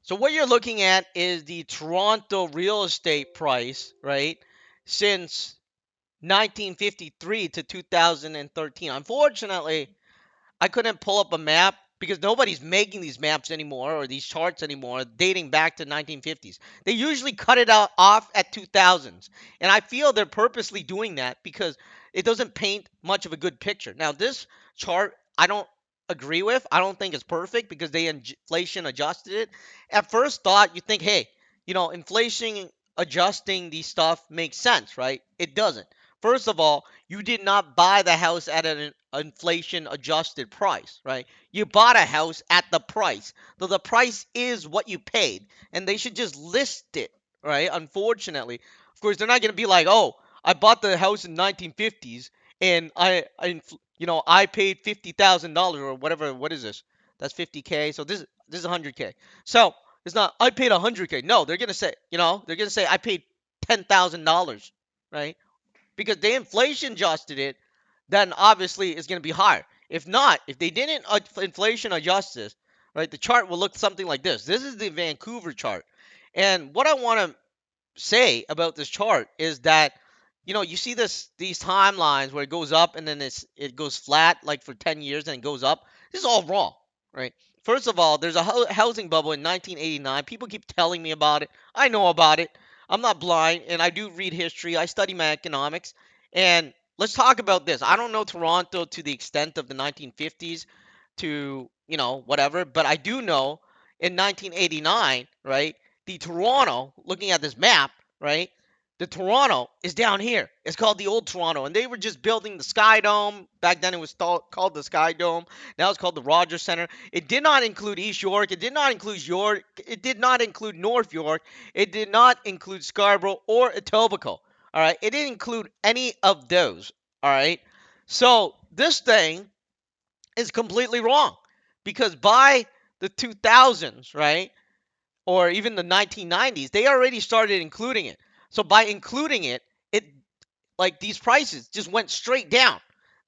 So what you're looking at is the Toronto real estate price, right? Since 1953 to 2013. Unfortunately, I couldn't pull up a map because nobody's making these maps anymore or these charts anymore dating back to 1950s. They usually cut it out off at 2000s. And I feel they're purposely doing that because it doesn't paint much of a good picture. Now, this chart I don't agree with. I don't think it's perfect because they inflation adjusted it. At first thought, you think, hey, inflation adjusting these stuff makes sense, right? It doesn't. First of all, you did not buy the house at an inflation adjusted price, right? You bought a house at the price. So the price is what you paid, and they should just list it, right? Unfortunately, of course, they're not going to be like, "Oh, I bought the house in 1950s and I paid $50,000 or whatever. What is this? That's 50K. So this is 100K. So it's not I paid 100K. No, they're gonna say I paid $10,000, right? Because they inflation adjusted it, then obviously it's going to be higher. If not, if they didn't inflation adjust this, right, the chart will look something like this. This is the Vancouver chart. And what I want to say about this chart is that you see these timelines where it goes up and then it goes flat like for 10 years and it goes up. This is all wrong, right? First of all, there's a housing bubble in 1989. People keep telling me about it. I know about it. I'm not blind, and I do read history. I study my economics. And let's talk about this. I don't know Toronto to the extent of the 1950s to, whatever, but I do know in 1989, right? The Toronto, looking at this map, right? The Toronto is down here. It's called the Old Toronto, and they were just building the Sky Dome. Back then, it was called the Sky Dome. Now it's called the Rogers Center. It did not include East York. It did not include York. It did not include North York. It did not include Scarborough or Etobicoke. All right, it didn't include any of those. All right, so this thing is completely wrong because by the 2000s, right? Or even the 1990s, they already started including it. So by including it, it like these prices just went straight down.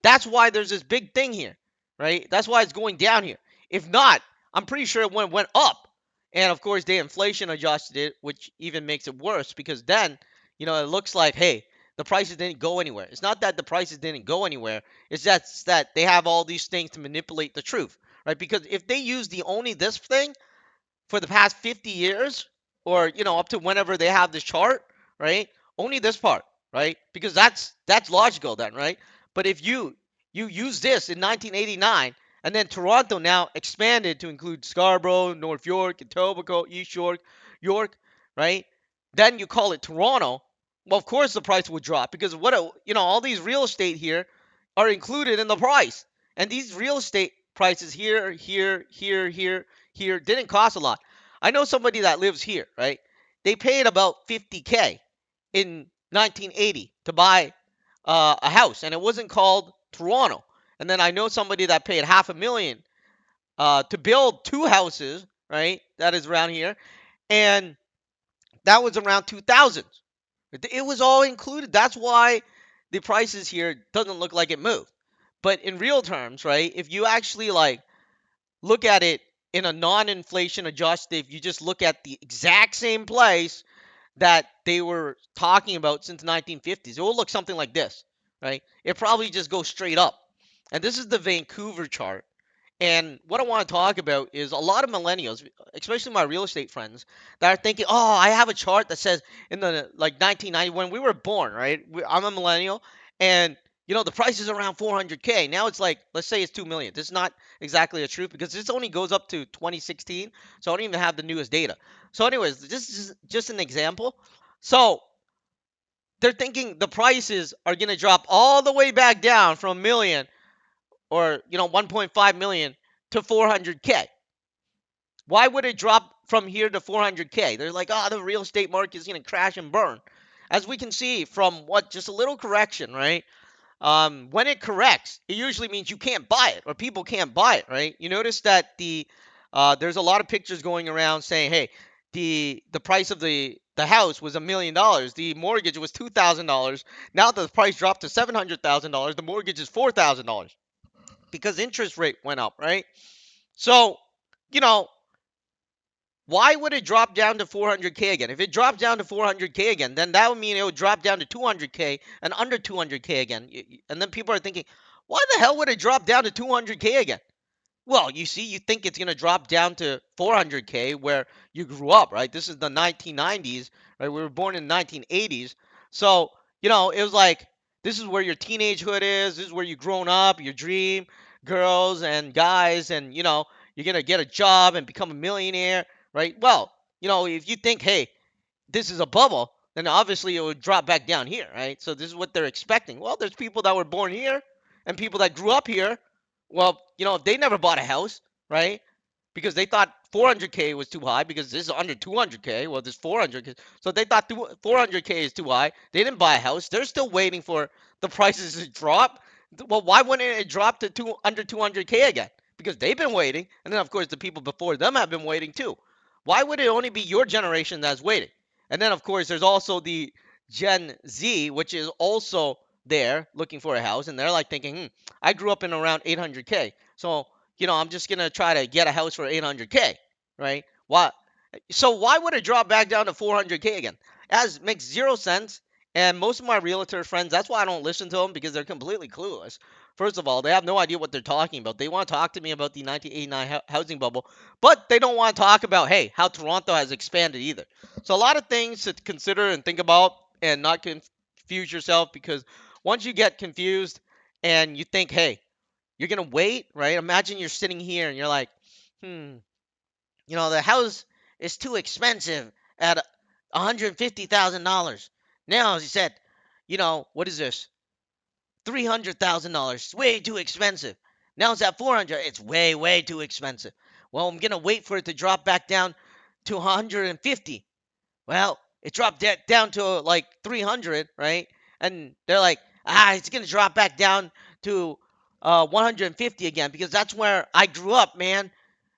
That's why there's this big thing here, right? That's why it's going down here. If not, I'm pretty sure it went up. And of course, they inflation adjusted it, which even makes it worse because then, it looks like, hey, the prices didn't go anywhere. It's not that the prices didn't go anywhere. It's that they have all these things to manipulate the truth, right? Because if they use the only this thing, for the past 50 years or up to whenever they have this chart, right? Only this part, right? Because that's logical then, right? But if you use this in 1989 and then Toronto now expanded to include Scarborough, North York, Etobicoke, East York, York, right? Then you call it Toronto. Well, of course the price would drop because all these real estate here are included in the price. And these real estate prices here, here, here, here didn't cost a lot. I know somebody that lives here, right? They paid about 50K in 1980 to buy a house, and it wasn't called Toronto. And then I know somebody that paid half a million to build two houses, right? That is around here, and that was around 2000s. It was all included. That's why the prices here doesn't look like it moved. But in real terms, right? If you actually look at it in a non-inflation adjusted, if you just look at the exact same place that they were talking about since 1950s, it will look something like this, right? It probably just goes straight up. And this is the Vancouver chart. And what I want to talk about is a lot of millennials, especially my real estate friends, that are thinking, "Oh, I have a chart that says in the 1990 when we were born, right? I'm a millennial, and the price is around 400K. Now it's like, let's say it's 2 million. This is not exactly the truth because this only goes up to 2016, so I don't even have the newest data. So, anyways, this is just an example. So they're thinking the prices are gonna drop all the way back down from a million or 1.5 million to 400K. Why would it drop from here to 400K? They're like, oh, the real estate market is going to crash and burn. As we can see from just a little correction, right? When it corrects, it usually means you can't buy it or people can't buy it, right? You notice that there's a lot of pictures going around saying, hey, the price of the house was $1 million. The mortgage was $2,000. Now the price dropped to $700,000. The mortgage is $4,000 because interest rate went up, right? So, you know, Why would it drop down to 400K again? If it drops down to 400K again, then that would mean it would drop down to 200K and under 200K again. And then people are thinking, why the hell would it drop down to 200K again? Well, you see, you think it's going to drop down to 400K where you grew up, right? This is the 1990s, right? We were born in the 1980s. So, it was like, this is where your teenagehood is. This is where you've grown up, your dream, girls and guys, and, you're going to get a job and become a millionaire, right? Well, if you think, hey, this is a bubble, then obviously it would drop back down here, right? So this is what they're expecting. Well, there's people that were born here and people that grew up here. Well, if they never bought a house, right? Because they thought 400K was too high because this is under 200K. Well, this 400K. So they thought 400K is too high. They didn't buy a house. They're still waiting for the prices to drop. Well, why wouldn't it drop to under 200K again? Because they've been waiting. And then, of course, the people before them have been waiting too. Why would it only be your generation that's waiting? And then, of course, there's also the Gen Z, which is also there looking for a house. And they're like thinking, I grew up in around 800K. So, I'm just going to try to get a house for 800K, right? Why? So why would it drop back down to 400K again? As makes zero sense. And most of my realtor friends, that's why I don't listen to them because they're completely clueless. First of all, they have no idea what they're talking about. They want to talk to me about the 1989 housing bubble, but they don't want to talk about, hey, how Toronto has expanded either. So a lot of things to consider and think about and not confuse yourself because once you get confused and you think, hey, you're going to wait, right? Imagine you're sitting here and you're like, hmm, the house is too expensive at $150,000. Now, as he said, what is this? $300,000. Way too expensive. Now it's at 400. It's way, way too expensive. Well, I'm gonna wait for it to drop back down to 150. Well, it dropped down to like 300, right? And they're like, it's gonna drop back down to 150 again because that's where I grew up, man.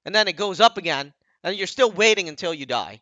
And then it goes up again, and you're still waiting until you die.